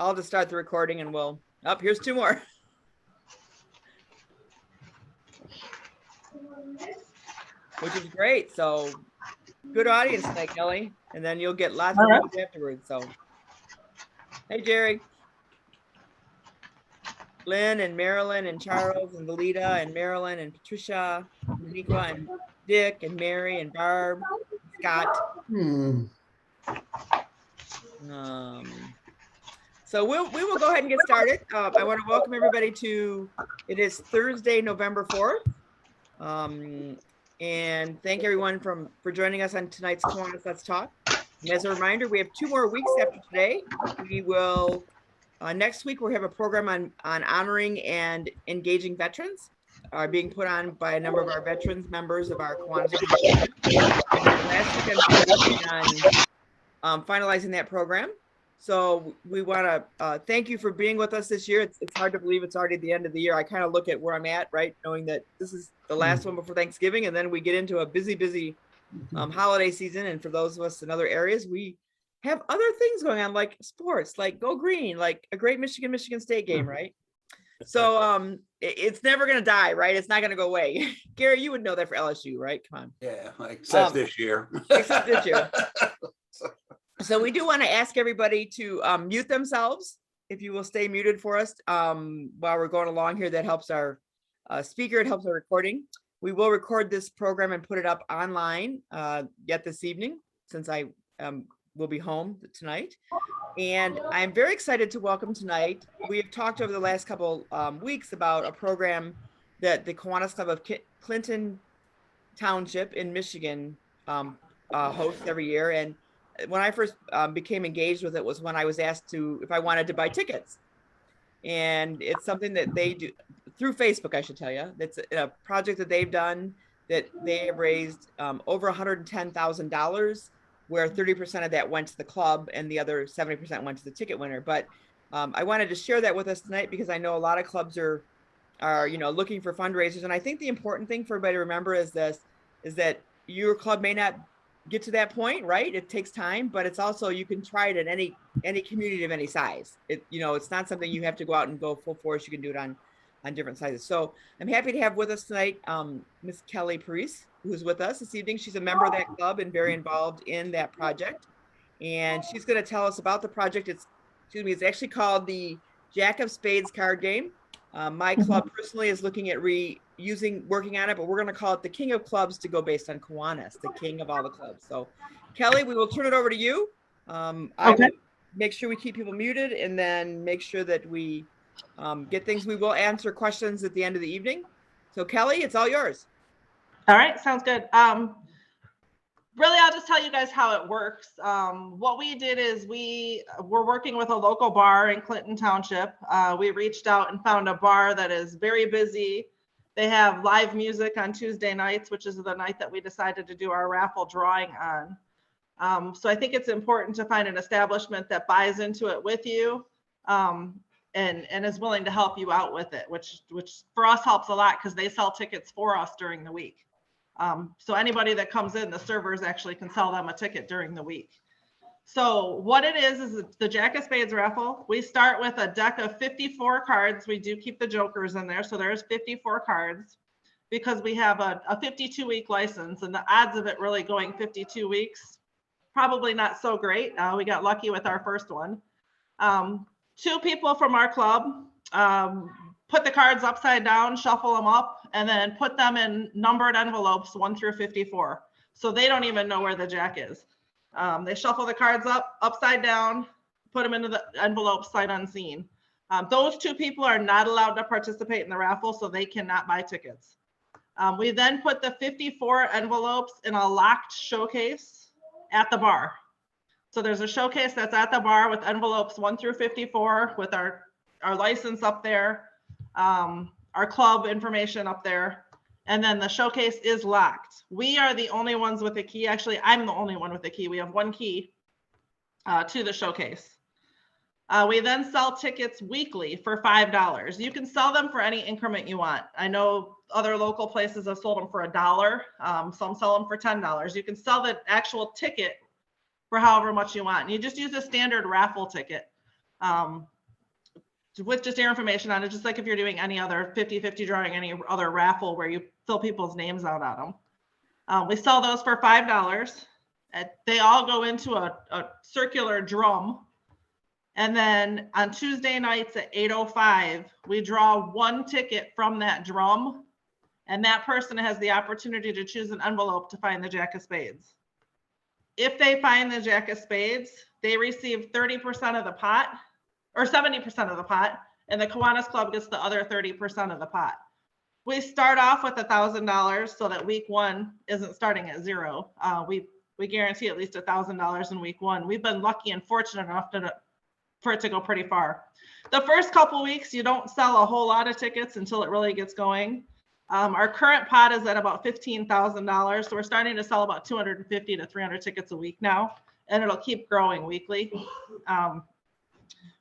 I'll just start the recording and we'll, oh, here's two more. Which is great. So good audience tonight, Kelly. And then you'll get lots of news afterwards. So, hey, Jerry. Lynn and Marilyn and Charles and Valita and Marilyn and Patricia, Moniqua and Dick and Mary and Barb, Scott. So we will go ahead and get started. I want to welcome everybody to, it is Thursday, November 4th. And thank everyone for joining us on tonight's Kiwanis Let's Talk. And as a reminder, we have 2 more weeks after today. We will, next week, we'll have a program on honoring and engaging veterans, being put on by a number of our veterans members of our Kiwanis. And then last week, I'm working on finalizing that program. So we want to thank you for being with us this year. It's hard to believe it's already the end of the year. I kind of look at where I'm at, right? Knowing that this is the last one before Thanksgiving. And then we get into a busy holiday season. And for those of us in other areas, we have other things going on, like sports, like Go Green, like a great Michigan State game, right? So it's never going to die, right? It's not going to go away. Gary, you would know that for LSU, right? Come on. Yeah, except this year. Except this year. So we do want to ask everybody to mute themselves. If you will stay muted for us while we're going along here, that helps our speaker, it helps our recording. We will record this program and put it up online yet this evening, since I will be home tonight. And I'm very excited to welcome tonight. We have talked over the last couple weeks about a program that the Kiwanis Club of Clinton Township in Michigan hosts every year. And when I first became engaged with it was when I was asked if I wanted to buy tickets. And it's something that they do through Facebook, I should tell you. It's a project that they've done that they have raised over $110,000, where 30% of that went to the club and the other 70% went to the ticket winner. But I wanted to share that with us tonight because I know a lot of clubs are looking for fundraisers. And I think the important thing for everybody to remember is that your club may not get to that point, right? It takes time, but it's also, you can try it at any community of any size. It's not something you have to go out and go full force. You can do it on different sizes. So I'm happy to have with us tonight Miss Kelly Parise, who's with us this evening. She's a member of that club and very involved in that project. And she's going to tell us about the project. It's actually called the Jack of Spades card game. My club personally is looking at working on it, but we're going to call it the King of Clubs to go based on Kiwanis, the king of all the clubs. So Kelly, we will turn it over to you. I will make sure we keep people muted and then make sure that we get things. We will answer questions at the end of the evening. So Kelly, it's all yours. All right, sounds good. Really, I'll just tell you guys how it works. What we did is we're working with a local bar in Clinton Township. We reached out and found a bar that is very busy. They have live music on Tuesday nights, which is the night that we decided to do our raffle drawing on. So I think it's important to find an establishment that buys into it with you and is willing to help you out with it, which for us helps a lot because they sell tickets for us during the week. So anybody that comes in, the servers actually can sell them a ticket during the week. So what it is the Jack of Spades raffle. We start with a deck of 54 cards. We do keep the jokers in there. So there's 54 cards because we have a 52-week license, and the odds of it really going 52 weeks, probably not so great. We got lucky with our first one. 2 people from our club put the cards upside down, shuffle them up, and then put them in numbered envelopes 1 through 54. So they don't even know where the jack is. They shuffle the cards upside down, put them into the envelope sight unseen. Those 2 people are not allowed to participate in the raffle, so they cannot buy tickets. We then put the 54 envelopes in a locked showcase at the bar. So there's a showcase that's at the bar with envelopes 1 through 54 with our license up there, our club information up there, and then the showcase is locked. We are the only ones with a key. Actually, I'm the only one with a key. We have 1 key to the showcase. We then sell tickets weekly for $5. You can sell them for any increment you want. I know other local places have sold them for $1. Some sell them for $10. You can sell the actual ticket for however much you want. And you just use a standard raffle ticket. with just your information on it, just like if you're doing any other 50-50 drawing, any other raffle where you fill people's names out on them. We sell those for $5. They all go into a circular drum. And then on Tuesday nights at 8:05, we draw one ticket from that drum. And that person has the opportunity to choose an envelope to find the Jack of Spades. If they find the Jack of Spades, they receive 30% of the pot, or 70% of the pot, and the Kiwanis Club gets the other 30% of the pot. We start off with $1,000 so that week one isn't starting at zero. We guarantee at least $1,000 in week one. We've been lucky and fortunate enough for it to go pretty far. The first couple weeks, you don't sell a whole lot of tickets until it really gets going. Our current pot is at about $15,000. So we're starting to sell about 250 to 300 tickets a week now, and it'll keep growing weekly.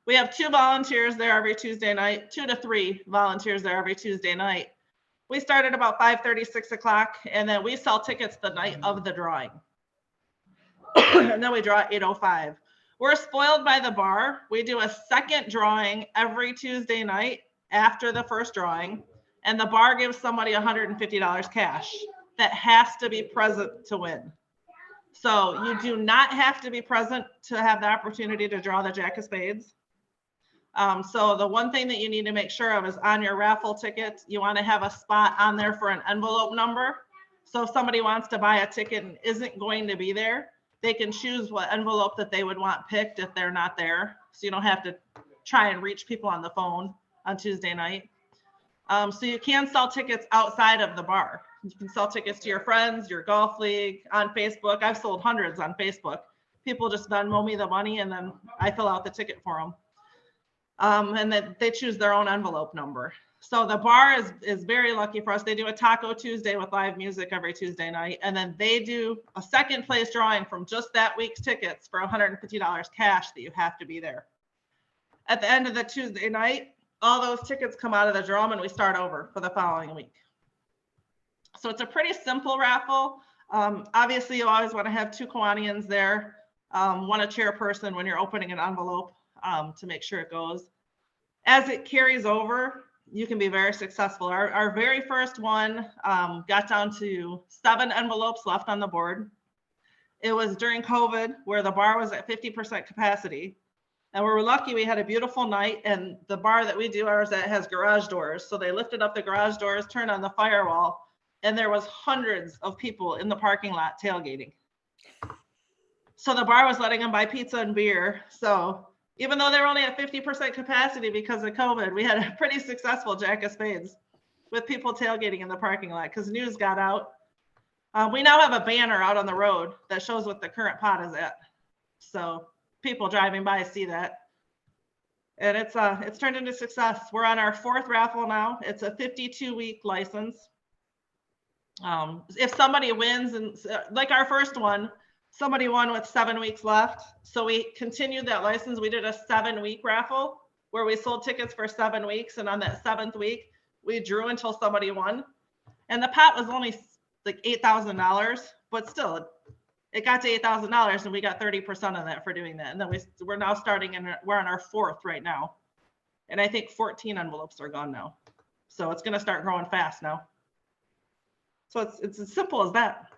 We have 2 volunteers there every Tuesday night, 2 to 3 volunteers there every Tuesday night. We start at about 5:30, 6 o'clock, and then we sell tickets the night of the drawing. And then we draw at 8:05. We're spoiled by the bar. We do a second drawing every Tuesday night after the first drawing, and the bar gives somebody $150 cash that has to be present to win. So you do not have to be present to have the opportunity to draw the Jack of Spades. So the one thing that you need to make sure of is on your raffle ticket, you want to have a spot on there for an envelope number. So if somebody wants to buy a ticket and isn't going to be there, they can choose what envelope that they would want picked if they're not there. So you don't have to try and reach people on the phone on Tuesday night. So you can sell tickets outside of the bar. You can sell tickets to your friends, your golf league, on Facebook. I've sold hundreds on Facebook. People just Venmo me the money and then I fill out the ticket for them. And then they choose their own envelope number. So the bar is very lucky for us. They do a Taco Tuesday with live music every Tuesday night. And then they do a second place drawing from just that week's tickets for $150 cash that you have to be there. At the end of the Tuesday night, all those tickets come out of the drum and we start over for the following week. So it's a pretty simple raffle. Obviously, you always want to have 2 Kiwanians there, one a chairperson when you're opening an envelope to make sure it goes. As it carries over, you can be very successful. Our very first one got down to 7 envelopes left on the board. It was during COVID where the bar was at 50% capacity. And we were lucky we had a beautiful night, and the bar that we do ours at has garage doors. So they lifted up the garage doors, turned on the firewall, and there was hundreds of people in the parking lot tailgating. So the bar was letting them buy pizza and beer. So even though they're only at 50% capacity because of COVID, we had a pretty successful Jack of Spades with people tailgating in the parking lot because news got out. We now have a banner out on the road that shows what the current pot is at. So people driving by see that. And it's turned into success. We're on our 4th raffle now. It's a 52-week license. If somebody wins, and like our first one, somebody won with 7 weeks left. So we continued that license. We did a 7-week raffle where we sold tickets for 7 weeks. And on that 7th week, we drew until somebody won. And the pot was only like $8,000, but still it got to $8,000 and we got 30% of that for doing that. And then we're now we're on our 4th right now. And I think 14 envelopes are gone now. So it's going to start growing fast now. So it's as simple as that.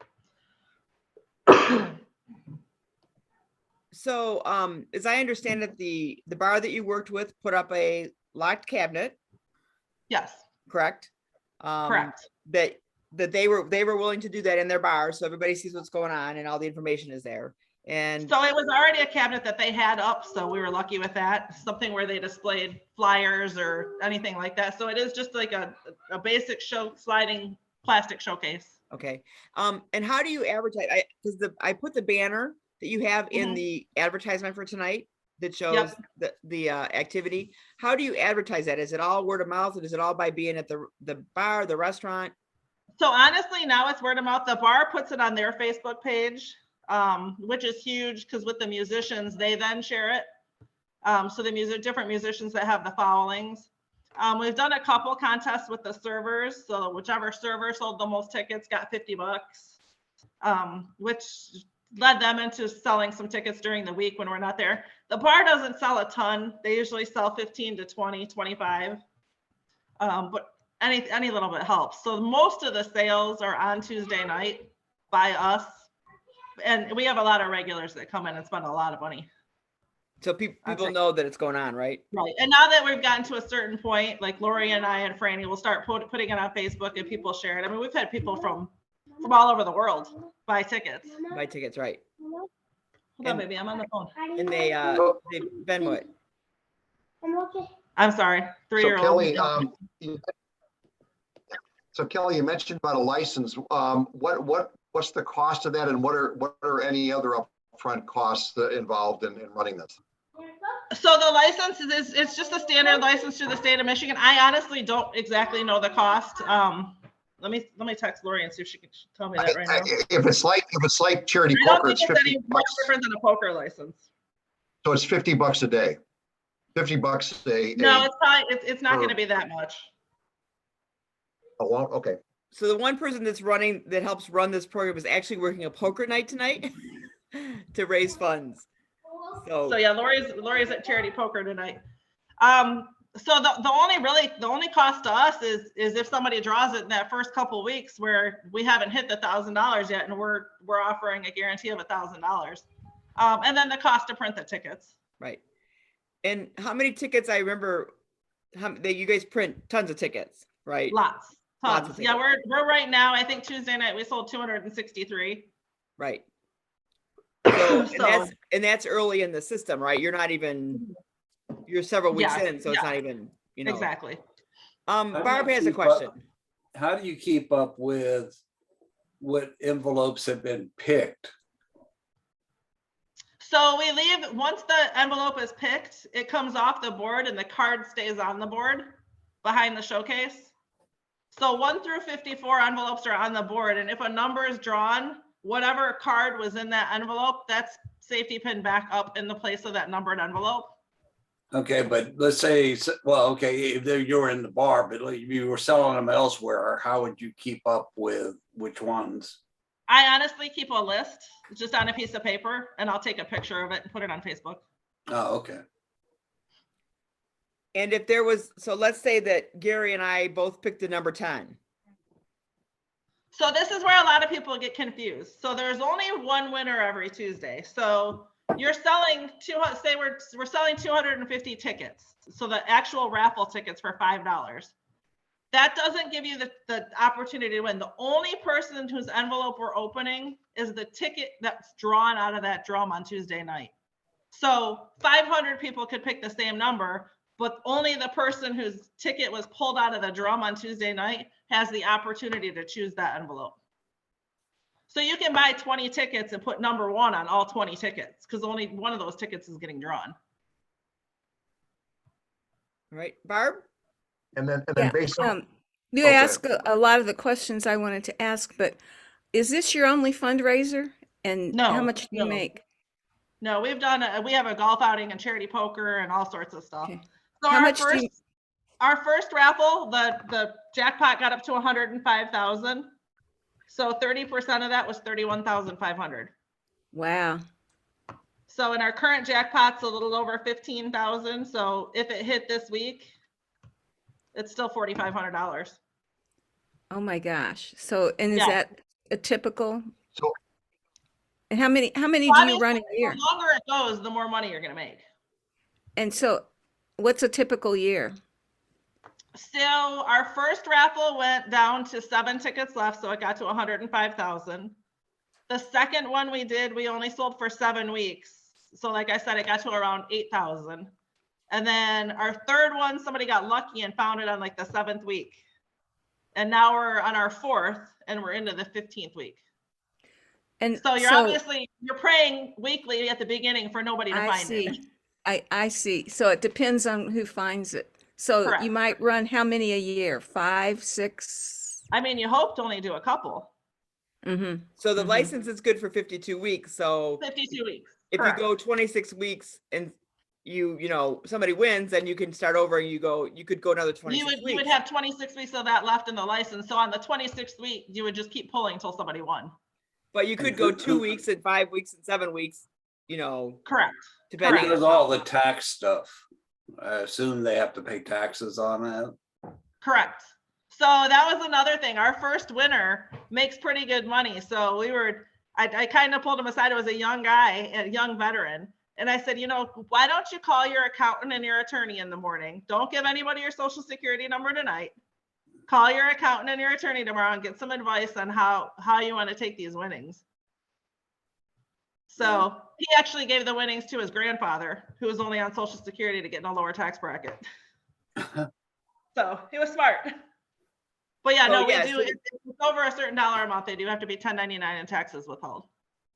So, as I understand it, the bar that you worked with put up a locked cabinet, Yes, correct? correct. That they were willing to do that in their bar, so everybody sees what's going on and all the information is there. And So it was already a cabinet that they had up, so we were lucky with that. Something where they displayed flyers or anything like that. So it is just like a basic sliding plastic showcase. okay. And how do you advertise? I put the banner that you have in the advertisement for tonight that shows the activity. How do you advertise that? Is it all word of mouth, or is it all by being at the bar, the restaurant? So honestly, now it's word of mouth. The bar puts it on their Facebook page, which is huge because with the musicians, they then share it. So the different musicians that have the followings. We've done a couple contests with the servers. So whichever server sold the most tickets got $50, which led them into selling some tickets during the week when we're not there. The bar doesn't sell a ton. They usually sell 15 to 20, 25. But any little bit helps. So most of the sales are on Tuesday night by us. And we have a lot of regulars that come in and spend a lot of money. So people know that it's going on, right? Right. And now that we've gotten to a certain point, like Lori and I and Franny will start putting it on Facebook and people share it. I mean, we've had people from all over the world buy tickets. Buy tickets, right? Hold on, baby, I'm on the phone. And they Venmo it. I'm sorry, 3-year-old. So Kelly, you mentioned about a license. What's the cost of that, and what are any other upfront costs involved in running this? So the license it's just a standard license through the state of Michigan. I honestly don't exactly know the cost. Let me text Lori and see if she can tell me that right now. If it's like charity poker, it's $50. Any much different than a poker license. So it's $50 a day. $50 a. No, it's probably it's not going to be that much. Oh, well, okay. So the one person that helps run this program is actually working a poker night tonight to raise funds. So yeah, Lori's at charity poker tonight. So the only cost to us is if somebody draws it in that first couple of weeks where we haven't hit the $1,000 yet, and we're offering a guarantee of $1,000, and then the cost to print the tickets. Right. And how many tickets? I remember that you guys print tons of tickets, right? Lots Lots of yeah, we're right now. I think Tuesday night we sold 263. Right. So, and that's early in the system, right? You're several weeks in, so it's not even, Exactly. Barb has a question. How do you keep up with what envelopes have been picked? So we leave, once the envelope is picked, it comes off the board and the card stays on the board behind the showcase. So 1 through 54 envelopes are on the board, and if a number is drawn, whatever card was in that envelope, that's safety pin back up in the place of that numbered envelope. Okay, but let's say, well, okay, if you're in the bar, but if you were selling them elsewhere, how would you keep up with which ones? I honestly keep a list just on a piece of paper, and I'll take a picture of it and put it on Facebook. Oh, okay. And if there was, so let's say that Gary and I both picked the number 10. So this is where a lot of people get confused. So there's only one winner every Tuesday. So you're selling say we're selling 250 tickets. So the actual raffle tickets for $5. That doesn't give you the opportunity to win. The only person whose envelope we're opening is the ticket that's drawn out of that drum on Tuesday night. So 500 people could pick the same number, but only the person whose ticket was pulled out of the drum on Tuesday night has the opportunity to choose that envelope. So you can buy 20 tickets and put number 1 on all 20 tickets because only one of those tickets is getting drawn. All right, Barb? And then based on. You asked a lot of the questions I wanted to ask, but is this your only fundraiser? And No, how much do you no. make? No, we have a golf outing and charity poker and all sorts of stuff. Okay. So How our much do first, you- our first raffle, the jackpot got up to 105,000. So 30% of that was 31,500. Wow. So in our current jackpot's a little over 15,000. So if it hit this week, it's still $4,500. Oh my gosh. So, and is Yeah. that a typical? So- And how many do you run a year? The longer it goes, the more money you're going to make. And so what's a typical year? So our first raffle went down to 7 tickets left, so it got to 105,000. The second one we did, we only sold for 7 weeks. So like I said, it got to around 8,000. And then our third one, somebody got lucky and found it on like the 7th week. And now we're on our 4th and we're into the 15th week. And So you're praying weekly at the beginning for nobody to I find see. it. I see. So it depends on who finds it. So Correct. you might run how many a year? 5, 6? I mean, you hope to only do a couple. Mm-hmm. So the Mhm. license is good for 52 weeks. So 52 weeks. if Correct. you go 26 weeks and somebody wins, then you can start over and you could go another 26 weeks. You would have 26 weeks of that left in the license. So on the 26th week, you would just keep pulling until somebody won. But you could go 2 weeks and 5 weeks and 7 weeks you know, Correct. Who depending does on all the tax stuff? I assume they have to pay taxes on that. Correct. So that was another thing. Our first winner makes pretty good money. So I kind of pulled him aside. It was a young guy, a young veteran. And I said, why don't you call your accountant and your attorney in the morning? Don't give anybody your social security number tonight. Call your accountant and your attorney tomorrow and get some advice on how you want to take these winnings. So he actually gave the winnings to his grandfather, who was only on social security to get in a lower tax bracket. So he was smart. But yeah, no, we do. If it's over a certain dollar amount, they do have to be 1099 and taxes withheld.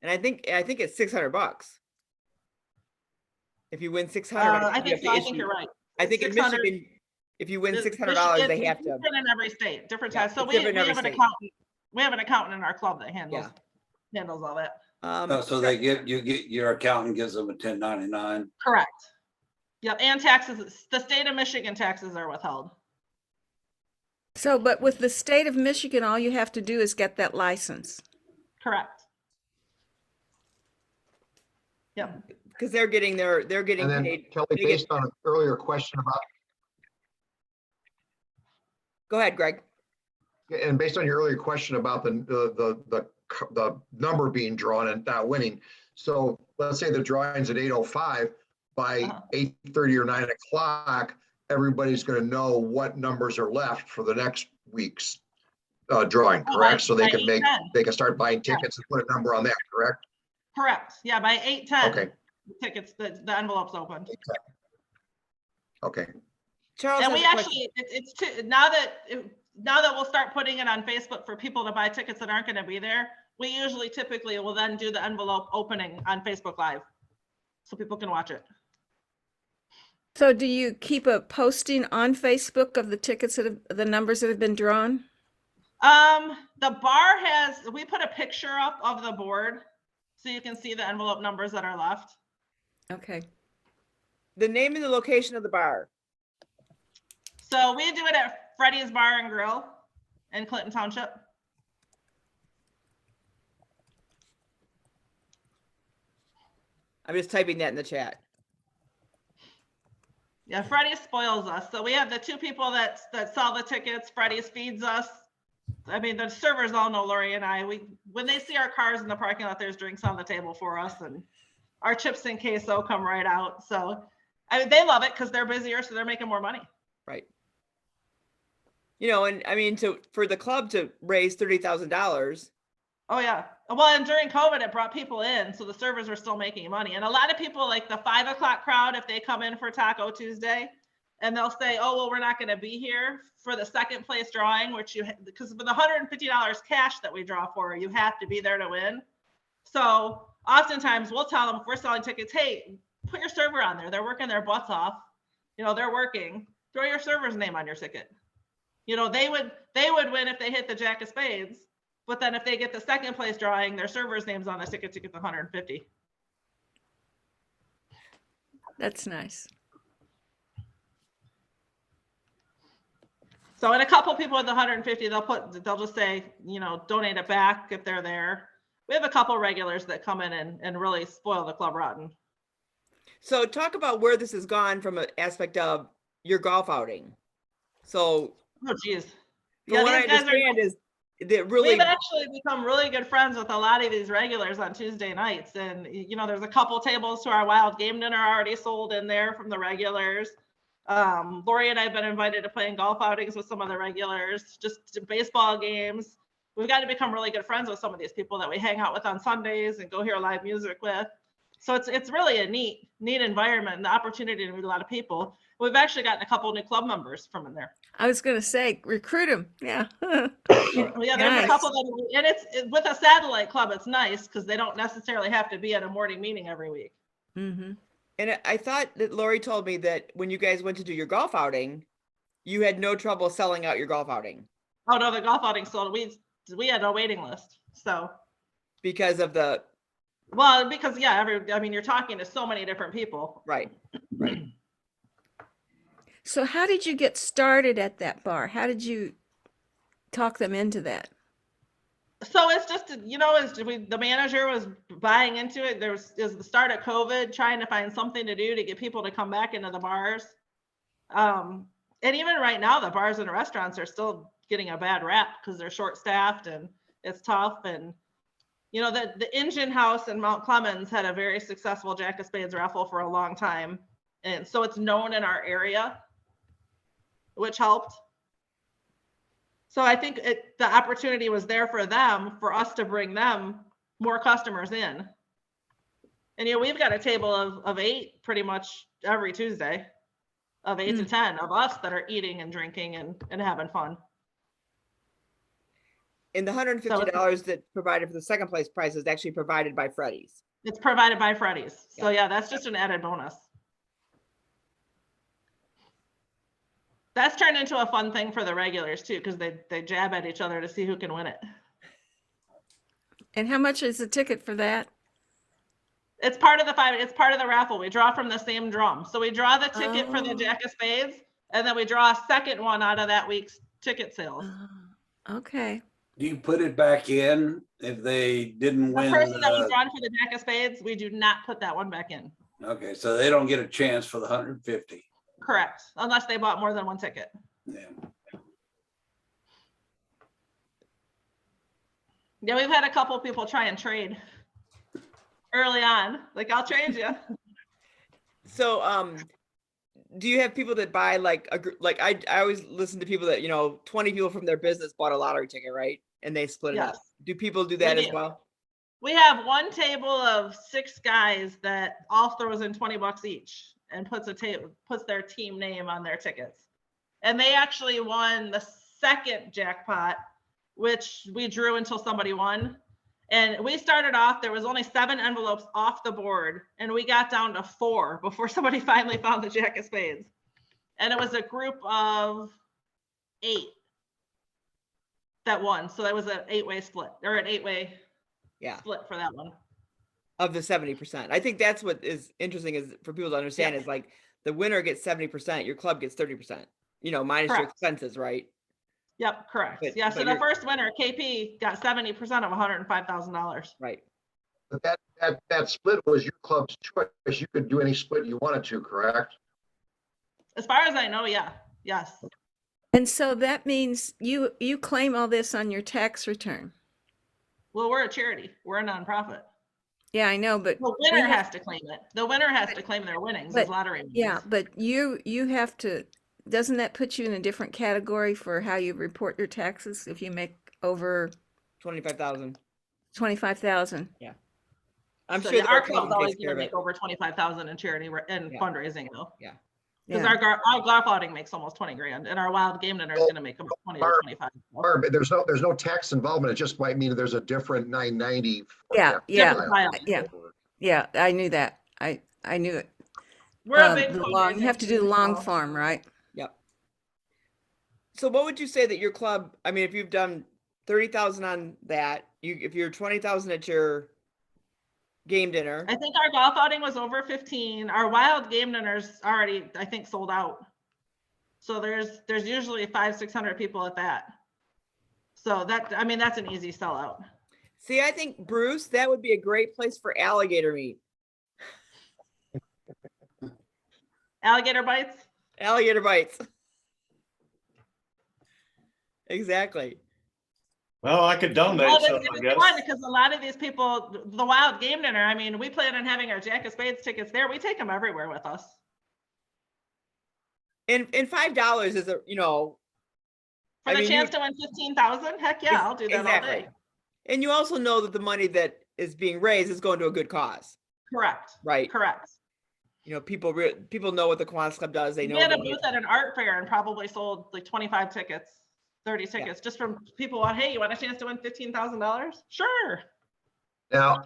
And I think it's $600. If you win 600, I think so. I think you're right. I think in Michigan, if you win $600, they have to. Different in every state, different Yeah, times. So it's we different in have every an state. accountant. We have an accountant in our club that handles all that. So they get your accountant gives them a 1099. Correct. Yep, and taxes. The state of Michigan taxes are withheld. So, but with the state of Michigan, all you have to do is get that license. Correct. Yep. Because they're getting And then paid. Kelly, based on an earlier question about, Go ahead, Greg. and based on your earlier question about the number being drawn and not winning. So let's say the drawing's at 8:05, by 8:30 or 9 o'clock, everybody's going to know what numbers are left for the next week's drawing, correct? So they can start buying tickets and put a number on that, correct? Correct. Yeah, by 8:10. Okay. Tickets, the envelope's open. Okay. Charles, And has we a actually, now that we'll start putting it on Facebook for people to buy tickets that aren't going to be there, we usually typically will then do the envelope opening on Facebook Live so people can watch it. So do you keep a posting on Facebook of the tickets the numbers that have been drawn? The bar we put a picture up of the board so you can see the envelope numbers that are left. Okay. The name and the location of the bar. So we do it at Freddy's Bar and Grill in Clinton Township. I'm just typing that in the chat. Yeah, Freddy's spoils us. So we have the two people that sell the tickets. Freddy's feeds us. I mean, the servers all know Lori and I. When they see our cars in the parking lot, there's drinks on the table for us, and our chips and queso come right out. So they love it because they're busier, so they're making more money. Right. And I mean, for the club to raise $30,000. Oh yeah. Well, and during COVID, it brought people in, so the servers are still making money. And a lot of people, like the 5 o'clock crowd, if they come in for Taco Tuesday, and they'll say, "Oh, well, we're not going to be here for the second place drawing," because for the $150 cash that we draw for, you have to be there to win. So oftentimes we'll tell them, if we're selling tickets, "Hey, put your server on there. They're working their butts off. They're working. Throw your server's name on your ticket." They would win if they hit the Jack of Spades, but then if they get the second place drawing, their server's name's on the ticket to get the 150. That's nice. So, and a couple people with the 150, they'll just say, donate it back if they're there. We have a couple regulars that come in and really spoil the club rotten. So talk about where this has gone from an aspect of your golf outing. So, oh geez, from what I understand is that really we've actually become really good friends with a lot of these regulars on Tuesday nights, and there's a couple tables to our wild game dinner already sold in there from the regulars. Lori and I have been invited to play in golf outings with some of the regulars, just to baseball games. We've got to become really good friends with some of these people that we hang out with on Sundays and go hear live music with. So it's really a neat environment and the opportunity to meet a lot of people. We've actually gotten a couple new club members from in there. I was going to say, recruit them. Yeah. Yeah, there's Nice. a couple and it's with a satellite club. It's nice because they don't necessarily have to be at a morning meeting every week. Mm-hmm. And I thought that Lori told me that when you guys went to do your golf outing, you had no trouble selling out your golf outing. Oh no, the golf outing sold. We had a waiting list. So because of the you're talking to so many different people. right. So how did you get started at that bar? How did you talk them into that? So it's just, the manager was buying into it. Is the start of COVID, trying to find something to do to get people to come back into the bars. And even right now, the bars and restaurants are still getting a bad rap because they're short staffed and it's tough. And, the Engine House in Mount Clemens had a very successful Jack of Spades raffle for a long time. And so it's known in our area, which helped. So I think the opportunity was there for them, for us to bring them more customers in. And, we've got a table of 8 pretty much every Tuesday, of 8 to 10 of us that are eating and drinking and having fun. And the $150 that's provided for the second place prize is actually provided by Freddy's. It's provided by Freddy's. So yeah, that's just an added bonus. That's turned into a fun thing for the regulars too, because they jab at each other to see who can win it. And how much is the ticket for that? It's part of the raffle. We draw from the same drum. So we draw the ticket for the Jack of Spades, and then we draw a second one out of that week's ticket sales. Okay. Do you put it back in if they didn't win? The person that was drawn for the Jack of Spades, we do not put that one back in. Okay, so they don't get a chance for the 150. Correct, unless they bought more than one ticket. Yeah. Yeah, we've had a couple of people try and trade early on. Like, I'll trade you. So, do you have people that buy like I always listen to people that, 20 people from their business bought a lottery ticket, right? And they split it up. Yes. Do people do that We as do. well? We have one table of 6 guys that all throws in $20 each and puts their team name on their tickets. And they actually won the second jackpot, which we drew until somebody won. And we started off, there was only 7 envelopes off the board, and we got down to 4 before somebody finally found the Jack of Spades. And it was a group of 8 that won. So that was an 8-way split, or an 8-way split for that one. Of the 70%. I think that's what is interesting is for people to understand is like the winner gets 70%, your club gets 30%, minus your expenses, right? Yep, correct. But So the first winner, KP, got 70% of $105,000. Right. But that split was your club's choice. You could do any split you wanted to, correct? As far as I know, yeah. Yes. And so that means you claim all this on your tax return. Well, we're a charity. We're a nonprofit. Yeah, I know, but the winner has to claim it. The winner has to claim their winnings as lottery winnings. Yeah, but you have to. Doesn't that put you in a different category for how you report your taxes if you make over 25,000? 25,000. Yeah. I'm So sure our that club's always takes care going to of it. make over 25,000 in charity and fundraising though. Yeah. Because our golf outing makes almost 20 grand, and our wild game dinner is going to make about 20 or 25. Or there's no tax involvement. It just might mean there's a different 990. Yeah. Yeah. I knew that. I knew it. We're a big you have to do the long farm, right? Yep. So what would you say that your club, I mean, if you've done 30,000 on that, if you're 20,000 at your game dinner. I think our golf outing was over 15. Our wild game dinner's already, I think, sold out. So there's usually 500-600 people at that. So that's an easy sellout. See, I think, Bruce, that would be a great place for alligator meat. Alligator bites? Alligator bites. Exactly. Well, I could donate some, I guess. Because a lot of these people, the wild game dinner, I mean, we plan on having our Jack of Spades tickets there. We take them everywhere with us. And $5 is For the chance to win 15,000? Heck yeah, I'll do that all day. And you also know that the money that is being raised is going to a good cause. Correct. Right. Correct. People know what the Kiwanis Club does. They know. We had a booth at an art fair and probably sold like 25 tickets. 30 tickets just from people on, hey, you want a chance to win $15,000? Sure. Now,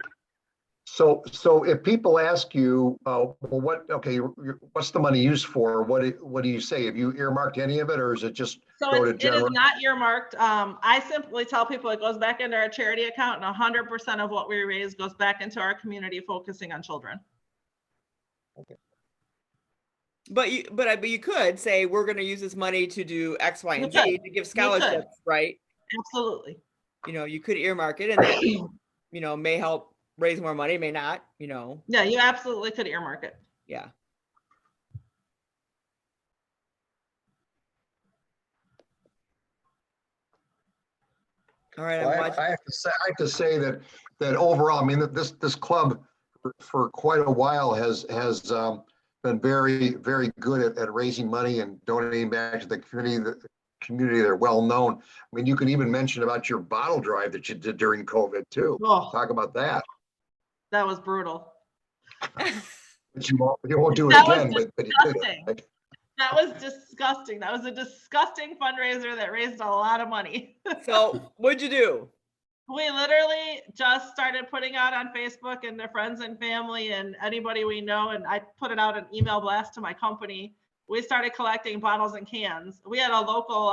so if people ask you, what's the money used for? What do you say? Have you earmarked any of it, or is it just so it is not earmarked? I simply tell people it goes back into our charity account, and 100% of what we raise goes back into our community focusing on children. Okay. But you could say we're going to use this money to do X, Y, and Z to give scholarships, right? Absolutely. you could earmark it and that, may help raise more money, may not, Yeah, you absolutely could earmark it. yeah. All right, I'm Well, watching. I have to say that overall, I mean, this club for quite a while has been very, very good at raising money and donating back to the community. The community, they're well known. I mean, you can even mention about your bottle drive that you did during COVID too. Oh, Talk about that. that was brutal. But you won't do it That was again, but you did disgusting. it. That was disgusting. That was a disgusting fundraiser that raised a lot of money. So what'd you do? We literally just started putting out on Facebook and their friends and family and anybody we know. And I put it out an email blast to my company. We started collecting bottles and cans. We had a local,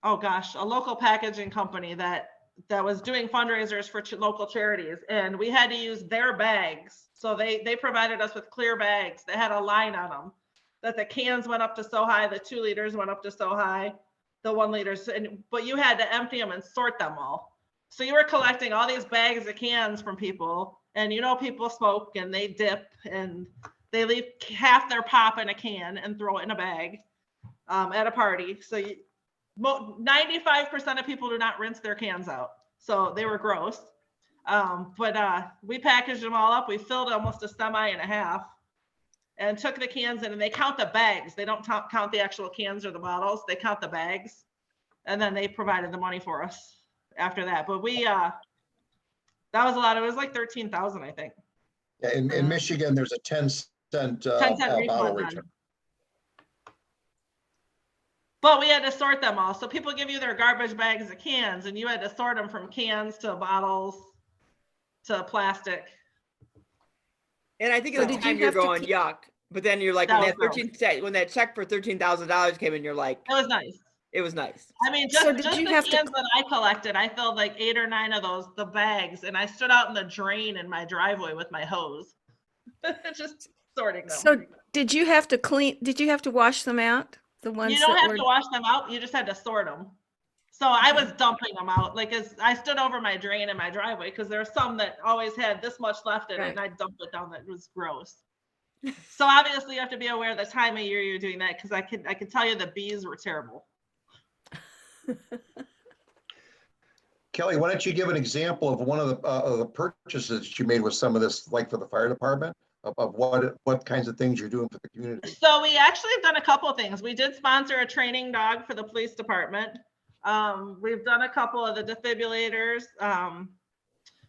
a local packaging company that was doing fundraisers for local charities. And we had to use their bags. So they provided us with clear bags that had a line on them that the cans went up to so high, the 2 liters went up to so high, the 1 liters, but you had to empty them and sort them all. So you were collecting all these bags of cans from people, and people smoke and they dip and they leave half their pop in a can and throw it in a bag at a party. So 95% of people do not rinse their cans out. So they were gross. But we packaged them all up. We filled almost a semi and a half and took the cans in, and they count the bags. They don't count the actual cans or the bottles. They count the bags. And then they provided the money for us after that. But that was a lot. It was like 13,000, I think. Yeah, in Michigan, there's a 10-cent 10-cent bottle refund. return. But we had to sort them all. So people give you their garbage bags of cans, and you had to sort them from cans to bottles to plastic. And I think So at the did time you you're have to going keep- yuck, but then you're like, That when that check for $13,000 came in, you're like, It was nice. it was nice. I mean, So just did the you have cans to- that I collected, I filled like 8 or 9 of those, the bags, and I stood out in the drain in my driveway with my hose, just sorting them. So did you have to wash them out? The ones You don't that have were, to wash them out. You just had to sort them. So I was dumping them out, like as I stood over my drain in my driveway, because there are some that always had this much left in it, and I dumped it down. That was gross. So obviously you have to be aware of the time of year you're doing that, because I can tell you the bees were terrible. Kelly, why don't you give an example of one of the purchases that you made with some of this, like for the fire department, of what kinds of things you're doing for the community? So we actually have done a couple of things. We did sponsor a training dog for the police department. We've done a couple of the defibrillators.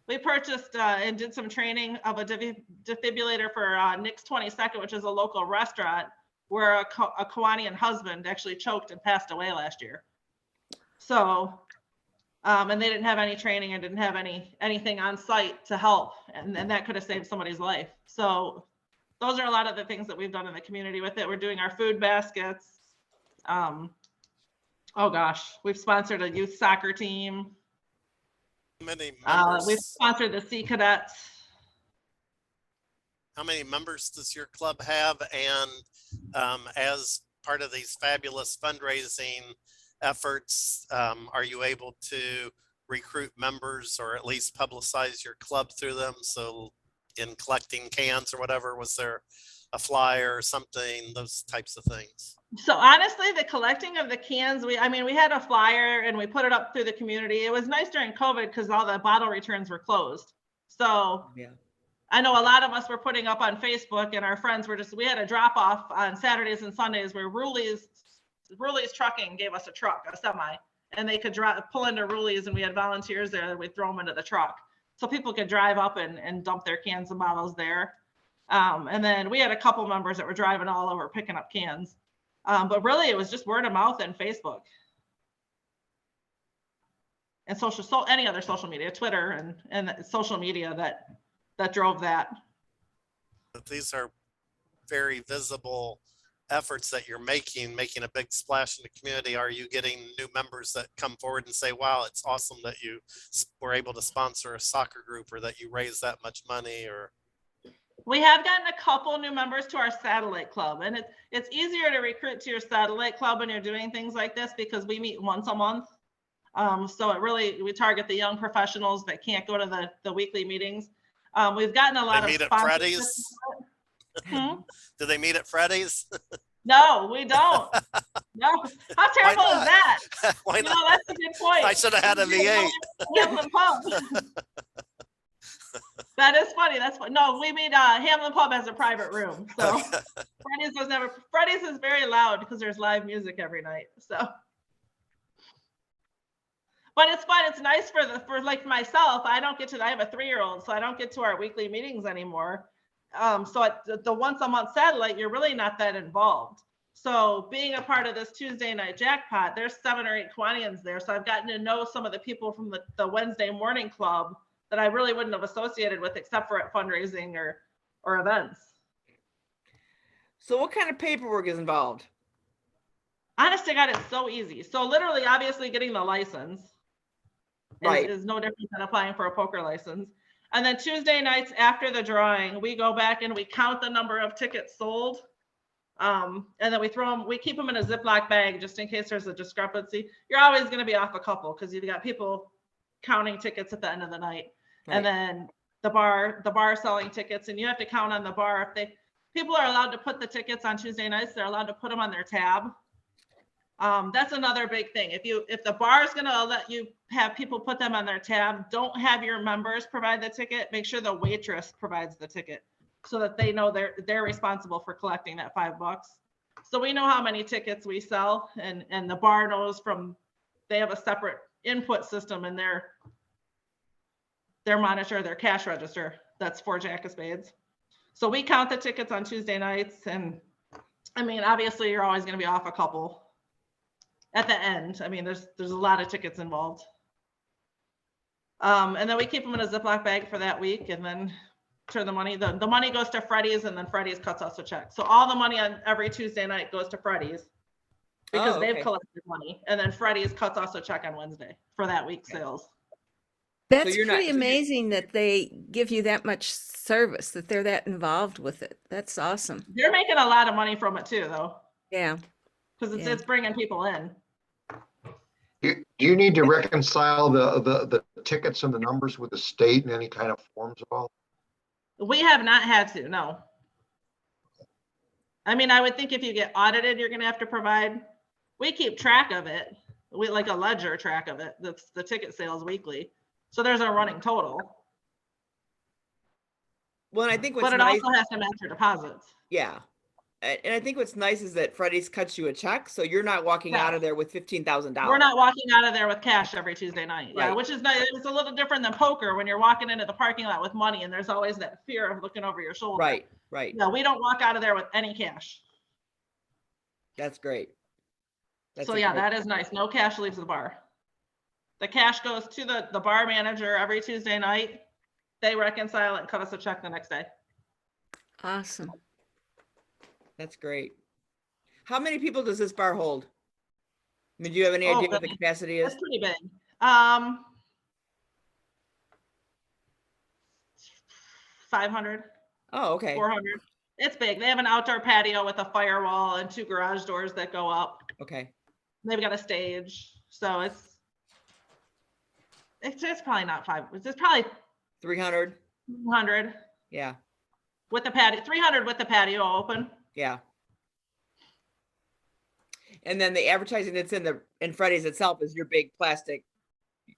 We purchased and did some training of a defibrillator for Nick's 22nd, which is a local restaurant where a Kiwanian husband actually choked and passed away last year. So, and they didn't have any training and didn't have anything on site to help, and that could have saved somebody's life. So those are a lot of the things that we've done in the community with it. We're doing our food baskets. Oh gosh, we've sponsored a youth soccer team. How many members? We've sponsored the Sea Cadets. How many members does your club have? And as part of these fabulous fundraising efforts, are you able to recruit members or at least publicize your club through them? So in collecting cans or whatever, was there a flyer or something, those types of things? So honestly, the collecting of the cans, we had a flyer and we put it up through the community. It was nice during COVID because all the bottle returns were closed. So Yeah. I know a lot of us were putting up on Facebook, and our friends were we had a drop off on Saturdays and Sundays where Ruli's Trucking gave us a truck, a semi, and they could pull into Ruli's, and we had volunteers there that we'd throw them into the truck. So people could drive up and dump their cans and bottles there. And then we had a couple members that were driving all over picking up cans. But really, it was just word of mouth and Facebook and any other social media, Twitter and social media that drove that. But these are very visible efforts that you're making a big splash in the community. Are you getting new members that come forward and say, wow, it's awesome that you were able to sponsor a soccer group or that you raised that much money? Or we have gotten a couple new members to our satellite club, and it's easier to recruit to your satellite club when you're doing things like this because we meet once a month. So it really, we target the young professionals that can't go to the weekly meetings. We've gotten a lot They of meet at sponsorships. Freddy's? Hmm? Do they meet at Freddy's? No, we don't. No, how terrible is not? that? Why You not? know, that's a good point. I should have had a V8. Hamlin Pub. That is funny. That's funny. No, we meet Hamlin Pub has a private room. So Freddy's was never. Freddy's is very loud because there's live music every night. So, but it's fun. It's nice for like myself. I don't get to. I have a 3-year-old, so I don't get to our weekly meetings anymore. So at the once a month satellite, you're really not that involved. So being a part of this Tuesday night jackpot, there's 7 or 8 Kiwanis there. So I've gotten to know some of the people from the Wednesday morning club that I really wouldn't have associated with except for at fundraising or events. So what kind of paperwork is involved? Honest to God, it's so easy. So literally, obviously getting the license Right. is no different than applying for a poker license. And then Tuesday nights after the drawing, we go back and we count the number of tickets sold. And then we keep them in a Ziploc bag just in case there's a discrepancy. You're always going to be off a couple because you've got people counting tickets at the end of the night. Right. And then the bar selling tickets, and you have to count on the bar. If people are allowed to put the tickets on Tuesday nights, they're allowed to put them on their tab. That's another big thing. If the bar is going to let you have people put them on their tab, don't have your members provide the ticket. Make sure the waitress provides the ticket so that they know they're responsible for collecting that $5. So we know how many tickets we sell, and the bar knows they have a separate input system in their monitor, their cash register. That's for Jack of Spades. So we count the tickets on Tuesday nights, and I mean, obviously you're always going to be off a couple at the end. I mean, there's a lot of tickets involved. And then we keep them in a Ziploc bag for that week, and then turn the money. The money goes to Freddy's, and then Freddy's cuts us a check. So all the money on every Tuesday night goes to Freddy's because they've collected money, and then Freddy's cuts us a check on Wednesday for that week's sales. That's you're not- pretty so you're- amazing that they give you that much service, that they're that involved with it. That's awesome. They're making a lot of money from it too, though, Yeah. because Yeah. it's bringing people in. Do you need to reconcile the tickets and the numbers with the state in any kind of forms at all? We have not had to, no. I mean, I would think if you get audited, you're going to have to provide. We keep track of it. We like a ledger track of it. That's the ticket sales weekly. So there's a running total, Well, and I think but what's it nice, also has to match your deposits. yeah. And I think what's nice is that Freddy's cuts you a check, so you're not walking out of there with $15,000. We're not walking out of there with cash every Tuesday night. Yeah, Right. which is nice. It's a little different than poker when you're walking into the parking lot with money and there's always that fear of looking over your shoulder. Right. No, we don't walk out of there with any cash. That's great. So yeah, that is nice. No cash leaves the bar. The cash goes to the bar manager every Tuesday night. They reconcile it and cut us a check the next day. Awesome. That's great. How many people does this bar hold? I mean, do you have any idea what the capacity is? That's pretty big. 500, Oh, okay. 400. It's big. They have an outdoor patio with a firewall and 2 garage doors that go up. Okay. They've got a stage. So it's probably not 5. It's probably 300. 200 Yeah. with the patio, 300 with the patio open. Yeah. And then the advertising that's in Freddy's itself is your big plastic.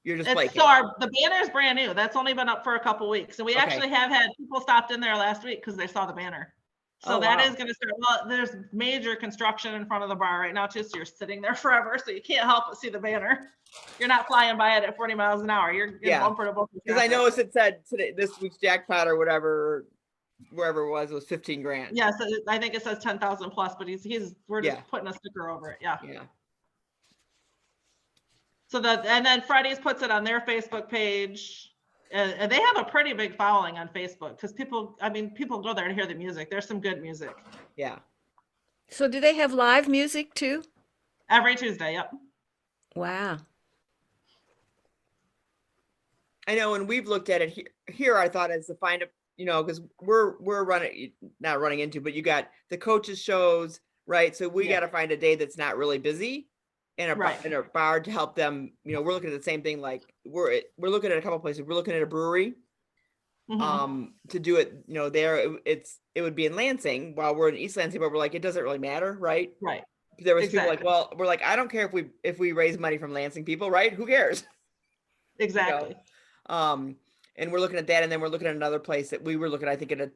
You're just like So the banner is brand new. That's only been up for a couple weeks. And we Okay. actually have had people stopped in there last week because they saw the banner. So Oh, that wow. is going to start. Well, there's major construction in front of the bar right now too. So you're sitting there forever. So you can't help but see the banner. You're not flying by it at 40 miles an hour. You're Yeah. bumper to bumper. because I traffic. noticed it said today this week's jackpot or whatever, wherever it was 15 grand. Yeah, so I think it says 10,000 plus, but we're just Yeah. putting a sticker over it. Yeah. Yeah. So and then Freddy's puts it on their Facebook page, and they have a pretty big following on Facebook because people go there to hear the music. There's some good music Yeah. So do they have live music too? every Tuesday. Yep. Wow. I know, and we've looked at it here. I thought as to find a, because we're not running into, but you got the coaches shows, right? So we got to find a day that's not really busy in a, Right. in a bar to help them, you know, we're looking at the same thing, like, we're looking at a couple places, we're looking at a brewery. Mhm. To do it, you know, there, it would be in Lansing while we're in East Lansing, but we're like, it doesn't really matter, right? Right. There was people like, Exactly. well, we're like, I don't care if we raise money from Lansing people, right? Who cares? Exactly. And we're looking at that, and then we're looking at another place that we were looking, I think it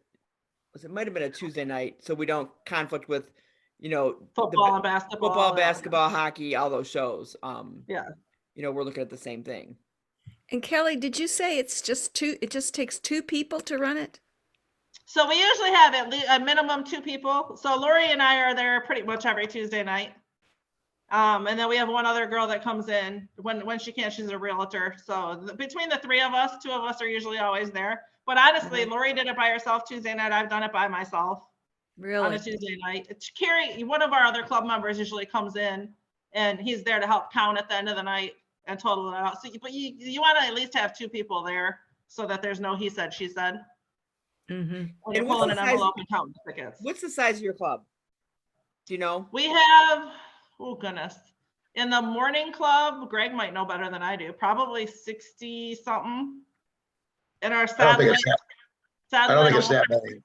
might have been a Tuesday night, so we don't conflict with, you know, Football and basketball. football, and all that. basketball, hockey, all those shows. Yeah. You know, we're looking at the same thing. And Kelly, did you say it's just two, it just takes two people to run it? So we usually have at least a minimum 2 people. So Lori and I are there pretty much every Tuesday night. And then we have one other girl that comes in when she can. She's a realtor. So between the 3 of us, 2 of us are usually always there. But honestly, Lori did it by herself Tuesday night. I've done it by myself on Really? a Tuesday night. It's Carrie, one of our other club members, usually comes in and he's there to help count at the end of the night and total it out. So, but you want to at least have 2 people there so that there's no he said, she said. Mm-hmm. When And you're what's pulling the an size- envelope and counting tickets. What's the size of your club? Do you know? We have, oh goodness, in the morning club, Greg might know better than I do, probably 60 something. In our I don't think satellite, it's that, I don't think it's that many.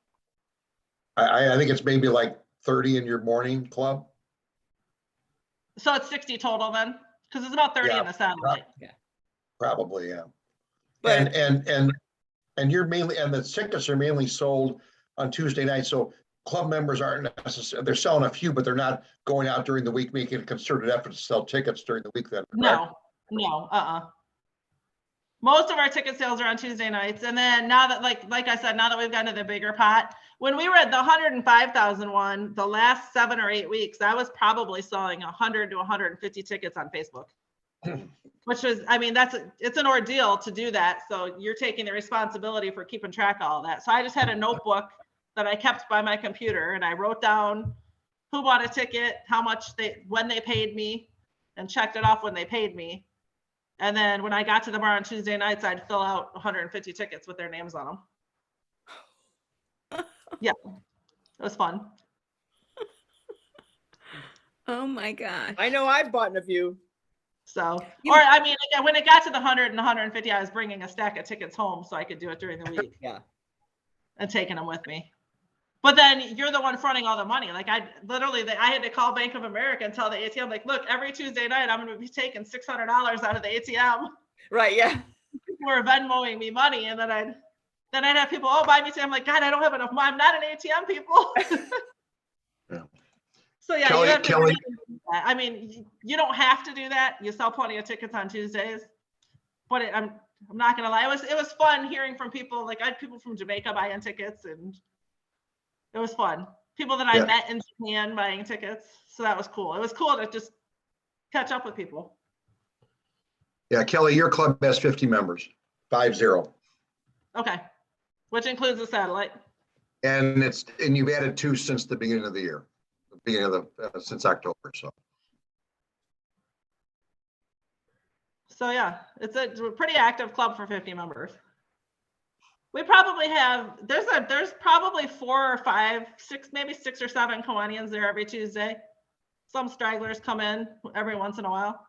I think it's maybe like 30 in your morning club. so it's 60 total then, because it's about 30 Yeah. in the satellite. Probably, yeah. But And you're mainly, and the tickets are mainly sold on Tuesday night, so club members aren't necessarily, they're selling a few, but they're not going out during the week, making a concerted effort to sell tickets during the week then. correct? No. Most of our ticket sales are on Tuesday nights. And then now that, like I said, now that we've gotten to the bigger pot, when we were at the 105,000 one, the last 7 or 8 weeks, I was probably selling 100 to 150 tickets on Facebook. Which was, I mean, it's an ordeal to do that. So you're taking the responsibility for keeping track of all that. So I just had a notebook that I kept by my computer and I wrote down who bought a ticket, how much when they paid me, and checked it off when they paid me. And then when I got to the bar on Tuesday nights, I'd fill out 150 tickets with their names on them. Yeah, it was fun. Oh my gosh. I know I've bought a few. So, or I mean, again, when it got to the 100 and 150, I was bringing a stack of tickets home so I could do it during the week. Yeah. And taking them with me. But then you're the one fronting all the money. Like I had to call Bank of America and tell the ATM, like, look, every Tuesday night, I'm going to be taking $600 out of the ATM. Right. Yeah. People were Venmoing me money. And then I'd have people, oh, buy me. I'm like, God, I don't have enough money. I'm not an ATM, people. Yeah. So yeah, Kelly- you have to Kelly- do that. I mean, you don't have to do that. You sell plenty of tickets on Tuesdays. But I'm not going to lie. It was fun hearing from people. Like I had people from Jamaica buying tickets and it was fun. People that I Yeah. met in Japan buying tickets. So that was cool. It was cool to just catch up with people. Yeah, Kelly, your club has 50 members, 50. Okay. Which includes the satellite. And you've added 2 since the beginning of the year, since October, so. So yeah, it's a pretty active club for 50 members. We probably have, there's probably 4 or 5, 6, maybe 6 or 7 Kiwanians there every Tuesday. Some stragglers come in every once in a while.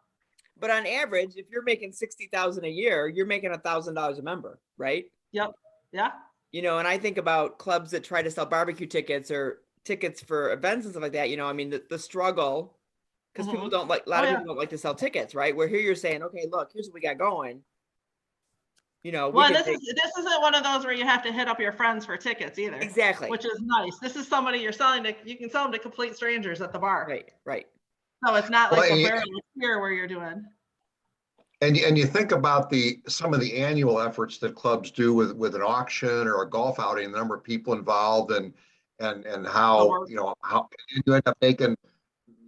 But on average, if you're making 60,000 a year, you're making $1,000 a member, right? Yep. Yeah. You know, and I think about clubs that try to sell barbecue tickets or tickets for events and stuff like that. You know, I mean, the struggle, because people don't like, a lot of people don't like to sell tickets, right? Where here you're saying, okay, look, here's what we got going. You know, Well, this isn't one of those where you have to hit up your friends for tickets either. Exactly. Which is nice. This is somebody you're selling to, you can sell them to complete strangers at the bar. Right. So it's not like Well, a barrel of beer where you're doing. And you think about some of the annual efforts that clubs do with an auction or a golf outing, the number of people involved and how, how you end up making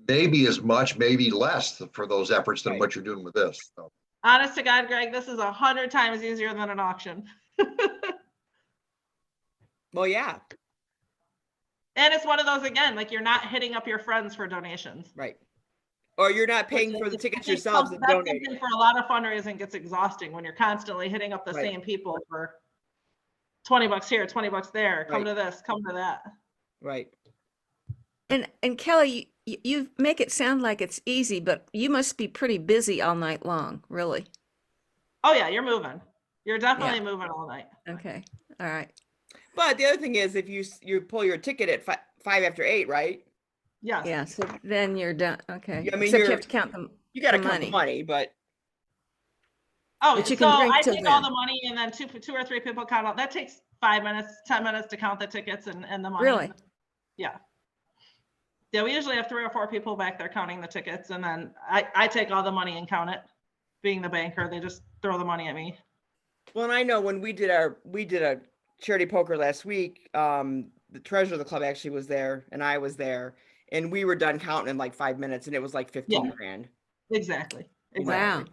maybe as much, maybe less for those efforts than what you're doing with this. So. Honest to God, Greg, this is 100 times easier than an auction. Well, yeah. And it's one of those, again, like you're not hitting up your friends for donations. Right. Or you're not paying for the tickets yourselves and donating. For a lot of fundraising gets exhausting when you're constantly hitting up the same people for $20 here, $20 there, come to this, come to that. Right. And Kelly, You make it sound like it's easy, but you must be pretty busy all night long, really. Oh yeah, you're moving. You're definitely moving all night. Okay, all right. But the other thing is, if you pull your ticket at 5 after 8, right? Yes. Yeah, so then you're done. Okay. I mean, Except you have to count them. You got to the count the money. money, but Oh, But you so can drink I till take all then. the money and then two or three people count out. That takes 5 minutes, 10 minutes to count the tickets and the money. Really? Yeah. Yeah, we usually have 3 or 4 people back there counting the tickets, and then I take all the money and count it. Being the banker, they just throw the money at me. well, and I know when we did a charity poker last week, the treasurer of the club actually was there and I was there, and we were done counting in like 5 minutes, and it was like 15 grand. Exactly. Wow.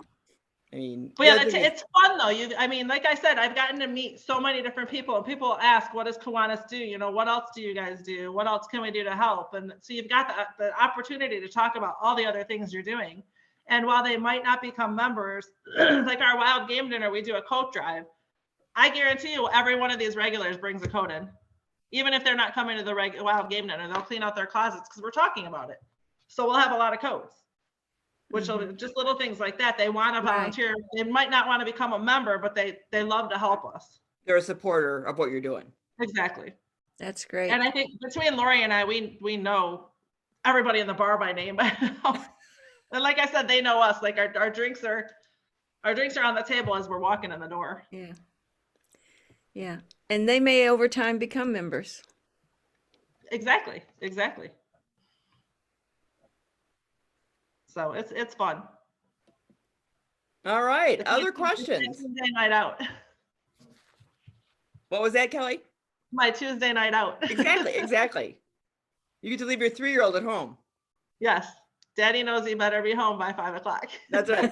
I mean, But the yeah, other thing is- it's fun though. I mean, like I said, I've gotten to meet so many different people, and people ask, what does Kiwanis do? You know, what else do you guys do? What else can we do to help? And so you've got the opportunity to talk about all the other things you're doing. And while they might not become members, like our wild game dinner, we do a coat drive. I guarantee you every one of these regulars brings a coat in. Even if they're not coming to the wild game dinner, they'll clean out their closets because we're talking about it. So we'll have a lot of coats. Which will just little things like that. They want to volunteer. They might not want to become a member, but they love to help us. they're a supporter of what you're doing. Exactly. That's great. And I think between Lori and I, we know everybody in the bar by name by now. And like I said, they know us. Like our drinks are on the table as we're walking in the door. Yeah. Yeah. And they may over time become members. Exactly. So it's fun. All right. It's Other my questions? Tuesday night out. What was that, Kelly? My Tuesday night out. Exactly. You get to leave your 3-year-old at home. Yes. Daddy knows he better be home by 5 o'clock. That's right.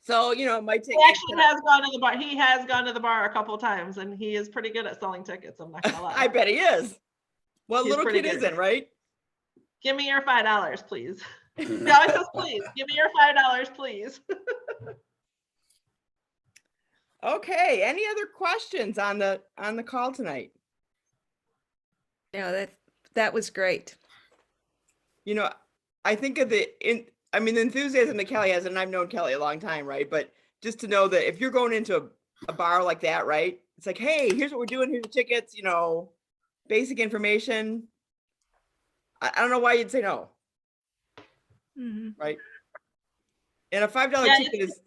So, it might take. He actually has gone to the bar. He has gone to the bar a couple times, and he is pretty good at selling tickets. I'm not gonna lie. I bet he is. What He's little pretty kid good. isn't, right? Give me your $5, please. He always says, please, give me your $5, please. Okay. Any other questions on the call tonight? No, that was great. I think of the enthusiasm that Kelly has, and I've known Kelly a long time, right? But just to know that if you're going into a bar like that, right? It's like, hey, here's what we're doing. Here's the tickets, basic information. I don't know why you'd say no, right? And a $5 Yeah, ticket is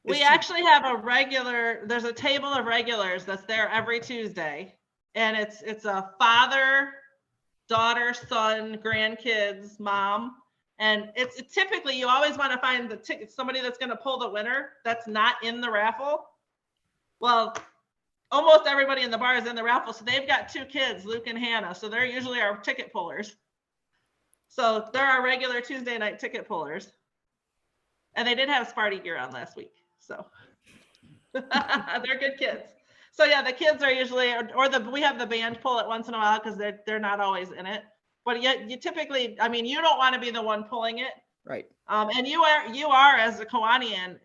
we cheap. actually have there's a table of regulars that's there every Tuesday. And it's a father, daughter, son, grandkids, mom. And it's typically, you always want to find the ticket, somebody that's going to pull the winner that's not in the raffle. Well, almost everybody in the bar is in the raffle. So they've got 2 kids, Luke and Hannah. So they're usually our ticket pullers. So they're our regular Tuesday night ticket pullers. And they did have Sparty gear on last week. So they're good kids. So yeah, the kids are usually, we have the band pull it once in a while because they're not always in it. But yet you typically, you don't want to be the one pulling it. Right. And you are as a Kiwanian,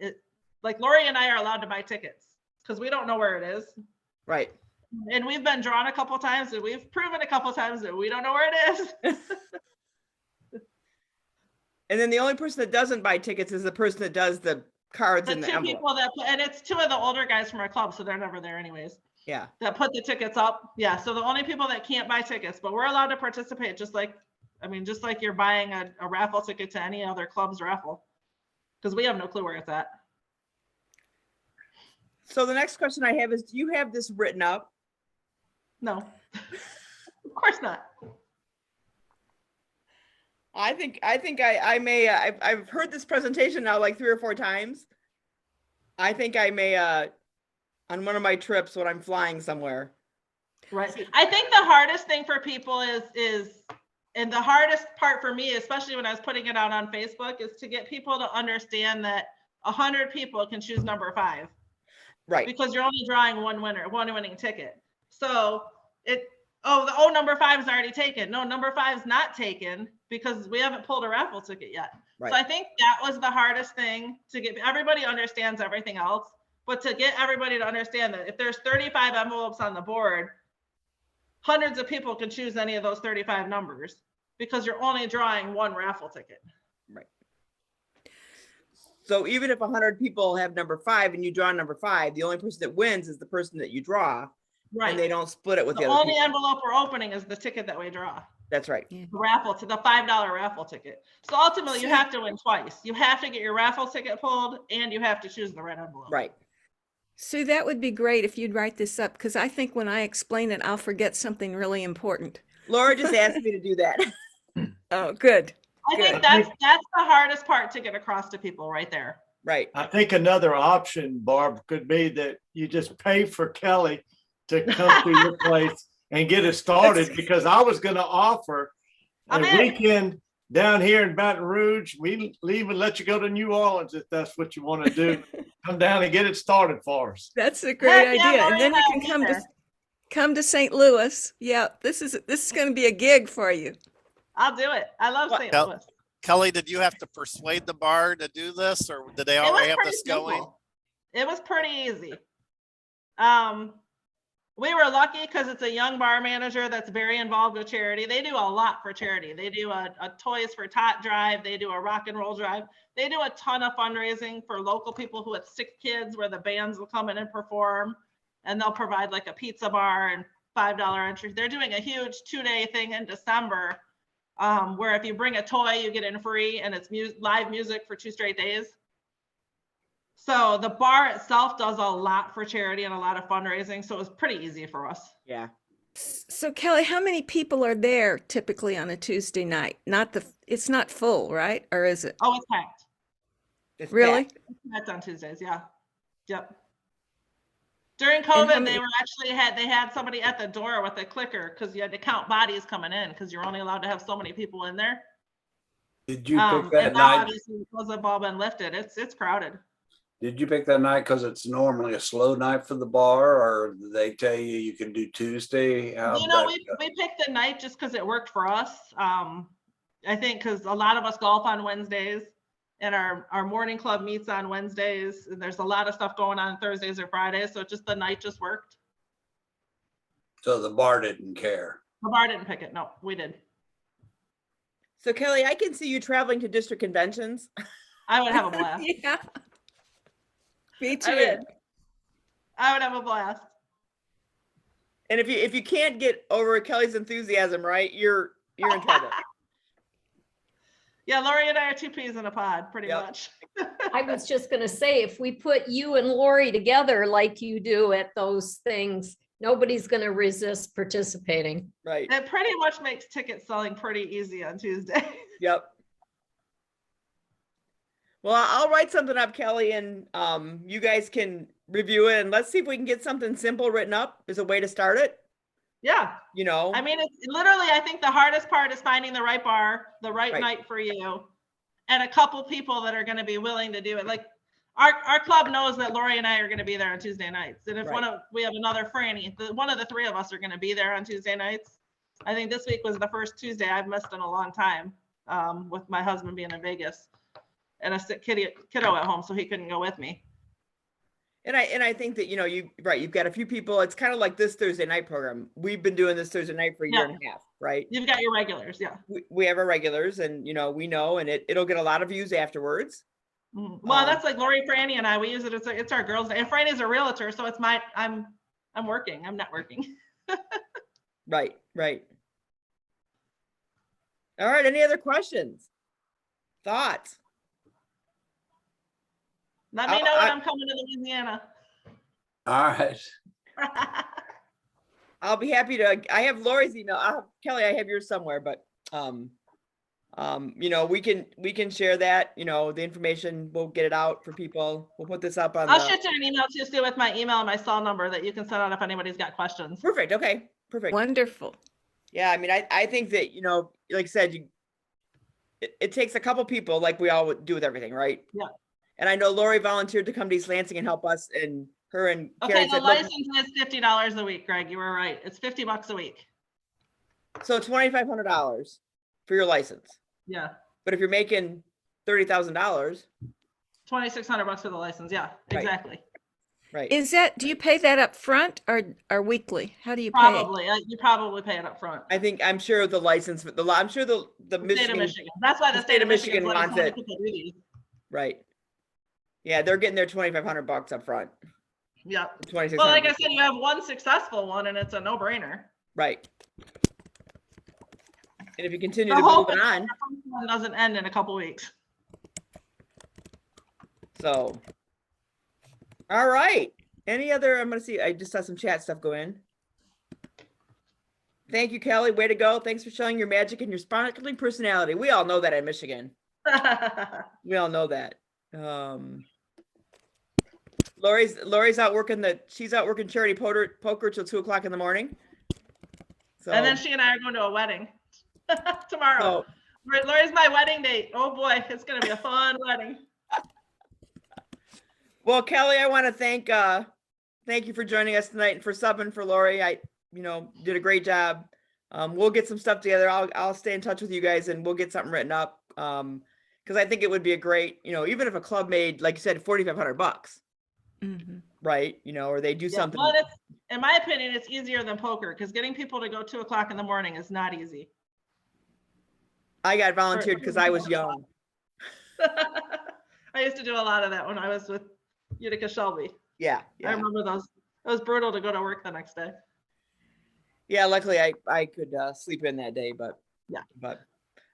like Lori and I are allowed to buy tickets because we don't know where it is. Right. And we've been drawn a couple times and we've proven a couple times that we don't know where it is. And then the only person that doesn't buy tickets is the person that does the cards The in the 2 envelope. people and it's 2 of the older guys from our club, so they're never there anyways. Yeah. That put the tickets up. Yeah. So the only people that can't buy tickets, but we're allowed to participate just like you're buying a raffle ticket to any other club's raffle. Because we have no clue where it's at. So the next question I have is, do you have this written up? No. Of course not. I think I may, I've heard this presentation now like 3 or 4 times. I think I may, on one of my trips when I'm flying somewhere. Right. I think the hardest thing for people is, and the hardest part for me, especially when I was putting it out on Facebook, is to get people to understand that 100 people can choose number 5. Right. Because you're only drawing one winning ticket. So number 5 is already taken. No, number 5 is not taken because we haven't pulled a raffle ticket yet. Right. So I think that was the hardest thing to get. Everybody understands everything else, but to get everybody to understand that if there's 35 envelopes on the board, hundreds of people can choose any of those 35 numbers because you're only drawing one raffle ticket. Right. So even if 100 people have number 5 and you draw number 5, the only person that wins is the person that you draw, Right. and they don't split it with The the other only people. envelope we're opening is the ticket that we draw. That's right. The raffle to the $5 raffle ticket. So ultimately you have to win twice. You have to get your raffle ticket pulled and you have to choose the right envelope. Right. Sue, that would be great if you'd write this up, because I think when I explain it, I'll forget something really important. Laura just asked me to do that. Oh, good. I think Good. that's the hardest part to get across to people right there. Right. I think another option, Barb, could be that you just pay for Kelly to come to your place and get it started, because I was gonna offer a I'm in. weekend down here in Baton Rouge. We leave and let you go to New Orleans if that's what you want to do. Come down and get it started for us. That's a great Heck yeah, idea. Lori And then and you I can will be there. come to St. Louis. Yeah, this is going to be a gig for you. I'll do it. I love What- St. Yep. Louis. Kelly, did you have to persuade the bar to do this, or did they It was already have pretty this going? simple. It was pretty easy. We were lucky because it's a young bar manager that's very involved with charity. They do a lot for charity. They do a Toys for Tot drive. They do a rock and roll drive. They do a ton of fundraising for local people who have sick kids, where the bands will come in and perform, and they'll provide like a pizza bar and $5 entry. They're doing a huge 2-day thing in December, where if you bring a toy, you get in free, and it's live music for 2 straight days. So the bar itself does a lot for charity and a lot of fundraising. So it was pretty easy for us. Yeah. So Kelly, how many people are there typically on a Tuesday night? It's not full, right? Or is it? Oh, it's packed. It's Really? packed. That's on Tuesdays. Yeah. Yep. During how COVID, many- they had somebody at the door with a clicker because you had to count bodies coming in because you're only allowed to have so many people in there. Did you pick that And now night? obviously because the ball been lifted, it's crowded. Did you pick that night because it's normally a slow night for the bar, or did they tell you you can do Tuesday? How'd You know, that go? we picked the night just because it worked for us. I think because a lot of us golf on Wednesdays, and our morning club meets on Wednesdays, and there's a lot of stuff going on Thursdays or Fridays, so just the night just worked. So the bar didn't care. The bar didn't pick it. No, we did. So Kelly, I can see you traveling to district conventions. I would have a blast. Yeah. Me I too. would. I would have a blast. And if you can't get over Kelly's enthusiasm, right, you're in trouble. Yeah, Lori and I are 2 peas in a pod, pretty Yep. much. I was just gonna say, if we put you and Lori together like you do at those things, nobody's gonna resist participating. Right. It pretty much makes ticket selling pretty easy on Tuesday. Yep. Well, I'll write something up, Kelly, and you guys can review it, and let's see if we can get something simple written up as a way to start it. Yeah. You know, I mean, it's literally, I think the hardest part is finding the right bar, the right Right. night for you, and a couple people that are going to be willing to do it. Like our club knows that Lori and I are going to be there on Tuesday nights. And if we have another Franny, one of the 3 of us are going to be there on Tuesday nights. I think this week was the first Tuesday I've missed in a long time, with my husband being in Vegas and a sick kiddo at home, so he couldn't go with me. and I think that, you've got a few people. It's kind of like this Thursday night program. We've been doing this Thursday night for a year and a half, right? You've got your regulars, yeah. We have our regulars, and we know, and it'll get a lot of views afterwards. Well, that's like Lori, Franny, and I. We use it. It's our girls' night. And Franny's a realtor, so it's I'm working. I'm not working. Right. All right. Any other questions? Thoughts? Let me know when I'm coming to Louisiana. All right. I'll be happy to. I have Lori's email. Kelly, I have yours somewhere, but we can share that. The information. We'll get it out for people. We'll put this up on. I'll shoot you an email too, Stu, with my email and my cell number that you can send out if anybody's got questions. Perfect. Okay. Perfect. Wonderful. Yeah. I mean, I think that like I said, it takes a couple people, like we all would do with everything, right? Yeah. And I know Lori volunteered to come to East Lansing and help us, and her and Okay, Carrie the said, "Look," license is $50 a week, Greg. You were right. It's $50 a week. so $2,500 for your license. Yeah, But if you're making $30,000, $2,600 for the license. Yeah, Right. exactly. Right. Is that, do you pay that up front or weekly? How do you pay? Probably, you probably pay it up front. I'm sure the license, I'm sure the The state of Michigan, Michigan. That's why the state of Michigan wants letting it. people do these. right. Yeah, they're getting their $2,500 up front. Yep. 2,600. Well, like I said, you have one successful one and it's a no-brainer. Right. And if you continue The to hope move it is on, the first one doesn't end in a couple weeks. so. All right. Any other, I'm gonna see, I just saw some chat stuff go in. Thank you, Kelly. Way to go. Thanks for showing your magic and your sparkling personality. We all know that in Michigan. We all know that. Lori's out working she's out working charity poker till 2:00 in the morning. So, And then she and I are going to a wedding tomorrow. so Lori's my wedding date. Oh boy, it's gonna be a fun wedding. well, Kelly, I want to thank you for joining us tonight and for subbing for Lori. Did a great job. We'll get some stuff together. I'll stay in touch with you guys and we'll get something written up. Because I think it would be a great, even if a club made, like you said, $4,500, right? Or they do something. Well, in my opinion, it's easier than poker because getting people to go 2:00 in the morning is not easy. I got volunteered because I was young. I used to do a lot of that when I was with Utica Shelby. Yeah. I remember those. It was brutal to go to work the next day. Yeah, luckily I could sleep in that day, but yeah. But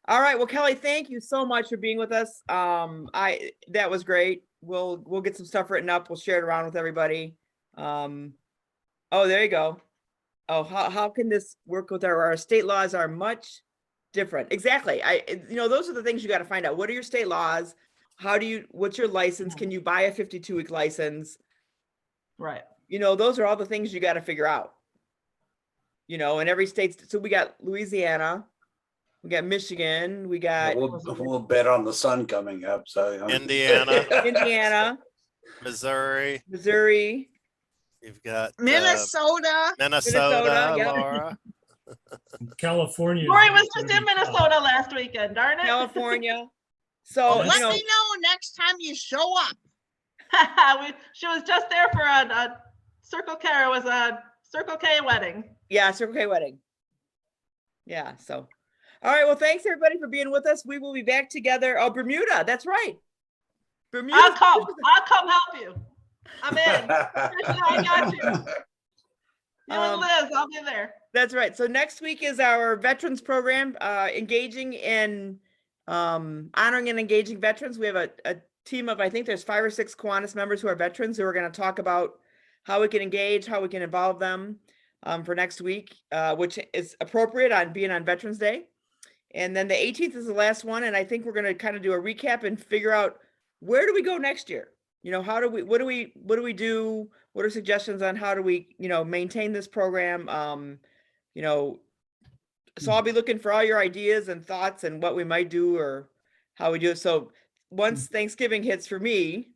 all right, well, Kelly, thank you so much for being with us. That was great. We'll get some stuff written up. We'll share it around with everybody. Oh, there you go. Oh, how can this work with our state laws are much different. Exactly. Those are the things you got to find out. What are your state laws? What's your license? Can you buy a 52-week license? Right. Those are all the things you got to figure out. In every state. So we got Louisiana, we got Michigan, we got We'll bet on the sun coming up. So Indiana, Missouri. You've got Minnesota. Minnesota, yep. Laura. California. Lori was just in Minnesota last weekend, darn it. California. So Let me know next time you show up. She was just there for a Circle K. It was a Circle K wedding. Yeah, Circle K wedding. Yeah, so. All right, well, thanks everybody for being with us. We will be back together. Oh, Bermuda, that's right. Bermuda. I'll come help you. I'm in. I got you. You and Liz, I'll be there. That's right. So next week is our veterans program, engaging in honoring and engaging veterans. We have a team of, I think there's 5 or 6 Kiwanis members who are veterans who are going to talk about how we can engage, how we can involve them for next week, which is appropriate on being on Veterans Day. And then the 18th is the last one. And I think we're going to kind of do a recap and figure out where do we go next year? What do we do? What are suggestions on how do we, maintain this program? So I'll be looking for all your ideas and thoughts and what we might do or how we do it. So once Thanksgiving hits for me,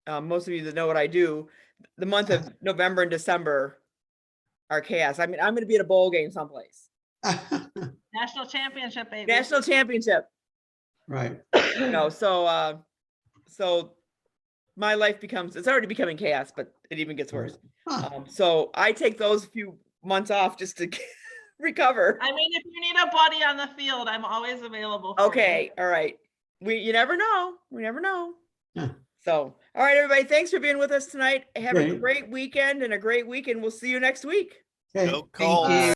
most of you that know what I do, the month of November and December are chaos. I mean, I'm going to be at a bowl game someplace. National championship, baby. National championship. Right. So my life it's already becoming chaos, but it even gets worse. So I take those few months off just to recover. I mean, if you need a buddy on the field, I'm always available. Okay. All right. You never know. We never know. Yeah. So, all right, everybody. Thanks for being with us tonight. Have a Great. great weekend and a great week, and we'll see you next week. Okay. Go Colts. Thank you.